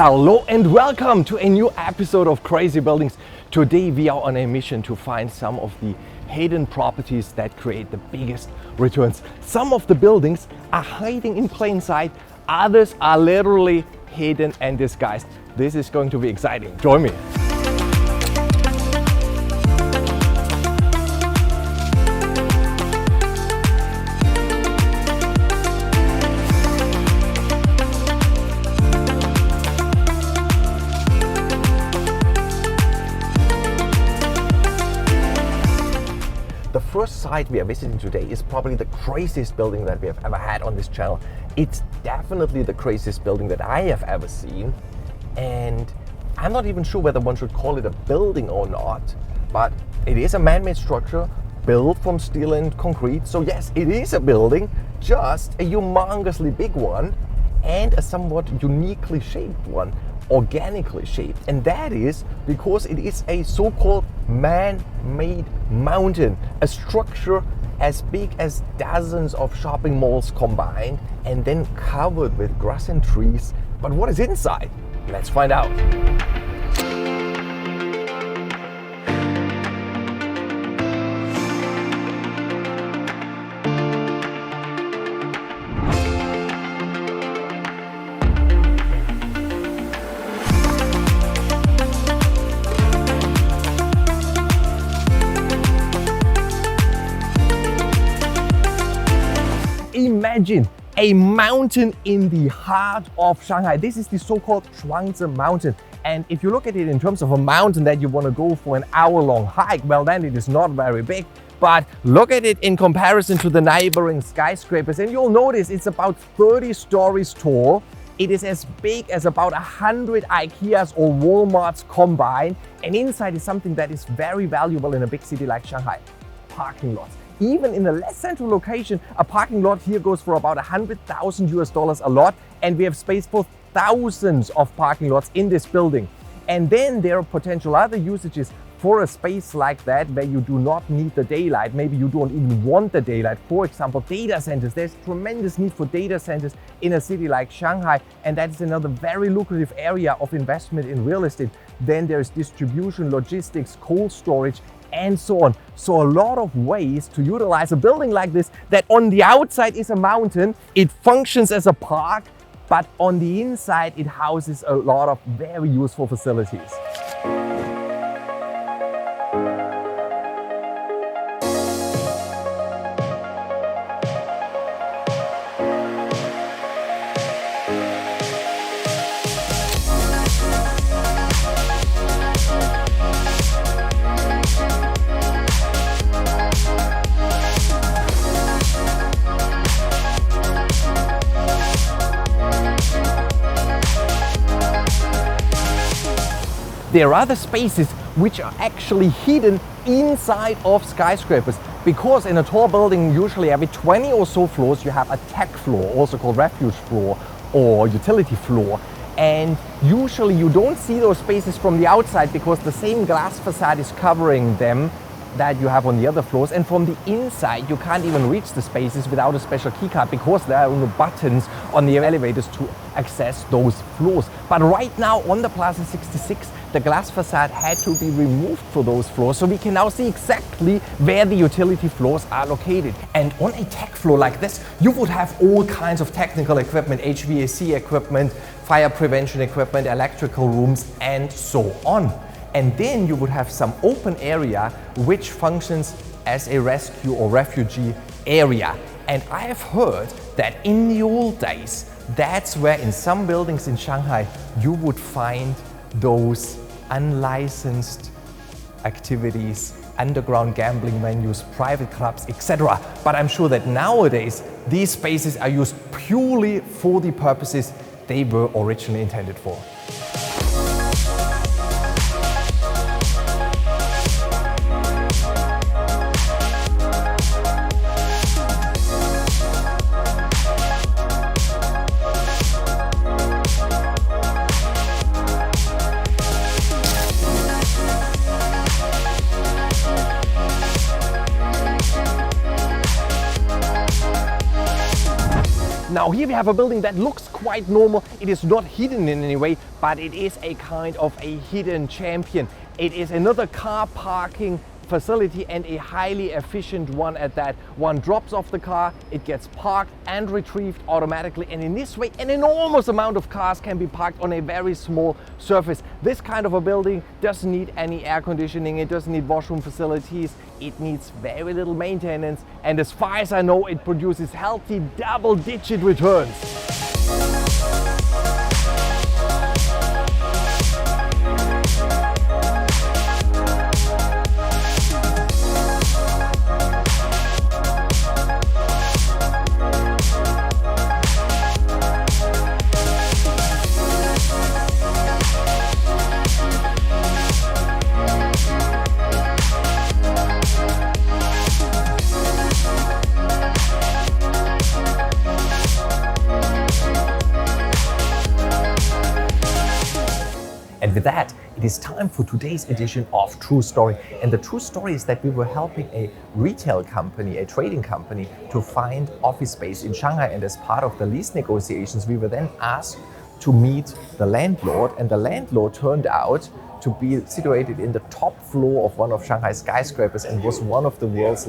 Hello and welcome to a new episode of Crazy Buildings. Today we are on a mission to find some of the hidden properties that create the biggest returns. Some of the buildings are hiding in plain sight, others are literally hidden and disguised. This is going to be exciting. Join me. The first site we are visiting today is probably the craziest building that we have ever had on this channel. It's definitely the craziest building that I have ever seen. And I'm not even sure whether one should call it a building or not, but it is a man-made structure built from steel and concrete. So yes, it is a building, just a humongously big one and a somewhat uniquely shaped one, organically shaped. And that is because it is a so-called man-made mountain, a structure as big as dozens of shopping malls combined and then covered with grass and trees. But what is inside? Let's find out. Imagine a mountain in the heart of Shanghai. This is the so-called 𝐥𝐤𝐤𝐤 mountain. And if you look at it in terms of a mountain that you want to go for an hour-long hike, well, then it is not very big. But look at it in comparison to the neighboring skyscrapers, and you'll notice it's about 30 stories tall. It is as big as about 100 IKEAs or Walmarts combined. And inside is something that is very valuable in a big city like Shanghai: parking lots. Even in a less central location, a parking lot here goes for about $100,000 a lot, and we have space for thousands of parking lots in this building. And then there are potential other usages for a space like that where you do not need the daylight. Maybe you don't even want the daylight. For example, data centers. There's tremendous need for data centers in a city like Shanghai, and that is another very lucrative area of investment in real estate. Then there's distribution, logistics, cold storage, and so on. So a lot of ways to utilize a building like this that on the outside is a mountain, it functions as a park, but on the inside it houses a lot of very useful facilities. There are other spaces which are actually hidden inside of skyscrapers, because in a tall building, usually every 20 or so floors, you have a tech floor, also called refuge floor or utility floor. And usually you don't see those spaces from the outside because the same glass facade is covering them that you have on the other floors. And from the inside, you can't even reach the spaces without a special key card because there are no buttons on the elevators to access those floors. But right now on the Plaza 66, the glass facade had to be removed for those floors, so we can now see exactly where the utility floors are located. And on a tech floor like this, you would have all kinds of technical equipment, HVAC equipment, fire prevention equipment, electrical rooms, and so on. And then you would have some open area which functions as a rescue or refugee area. And I have heard that in the old days, that's where in some buildings in Shanghai, you would find those unlicensed activities, underground gambling venues, private clubs, etc. But I'm sure that nowadays, these spaces are used purely for the purposes they were originally intended for. Now here we have a building that looks quite normal. It is not hidden in any way, but it is a kind of a hidden champion. It is another car parking facility and a highly efficient one at that. One drops off the car, it gets parked and retrieved automatically, and in this way an enormous amount of cars can be parked on a very small surface. This kind of a building doesn't need any air conditioning, it doesn't need washroom facilities, it needs very little maintenance, and as far as I know, it produces healthy double-digit returns. And with that, it is time for today's edition of True Story. And the true story is that we were helping a retail company, a trading company, to find office space in Shanghai. And as part of the lease negotiations, we were then asked to meet the landlord. And the landlord turned out to be situated in the top floor of one of Shanghai's skyscrapers and was one of the world's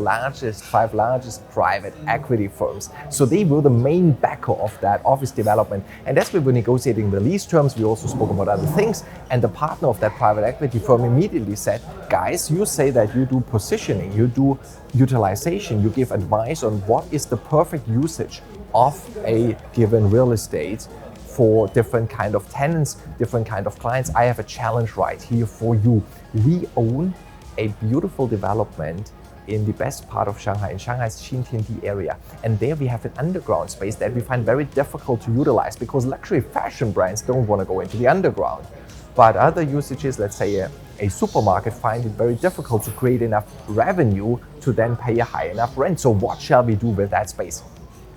five largest private equity firms. So they were the main backer of that office development. And as we were negotiating the lease terms, we also spoke about other things. And the partner of that private equity firm immediately said, guys, you say that you do positioning, you do utilization, you give advice on what is the perfect usage of a given real estate for different kind of tenants, different kind of clients. I have a challenge right here for you. We own a beautiful development in the best part of Shanghai, in Shanghai's Xintiandi area. And there we have an underground space that we find very difficult to utilize because luxury fashion brands don't want to go into the underground. But other usages, let's say a supermarket, find it very difficult to create enough revenue to then pay a high enough rent. So what shall we do with that space?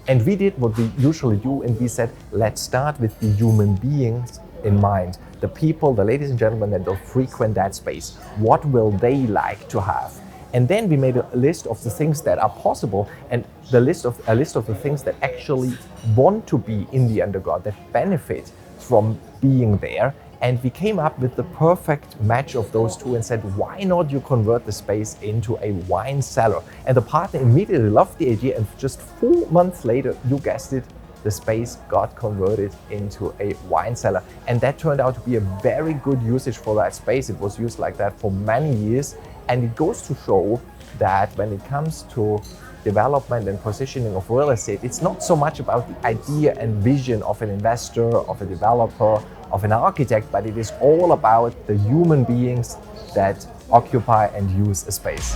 And we did what we usually do, and we said, let's start with the human beings in mind. The people, the ladies and gentlemen that will frequent that space. What will they like to have? And then we made a list of the things that are possible, and a list of the things that actually want to be in the underground, that benefit from being there. And we came up with the perfect match of those two and said, why not you convert the space into a wine cellar? And the partner immediately loved the idea, and just 4 months later, you guessed it, the space got converted into a wine cellar. And that turned out to be a very good usage for that space. It was used like that for many years. And it goes to show that when it comes to development and positioning of real estate, it's not so much about the idea and vision of an investor, of a developer, of an architect, but it is all about the human beings that occupy and use a space.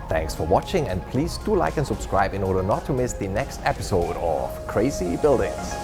Thanks for watching, and please do like and subscribe in order not to miss the next episode of Crazy Buildings.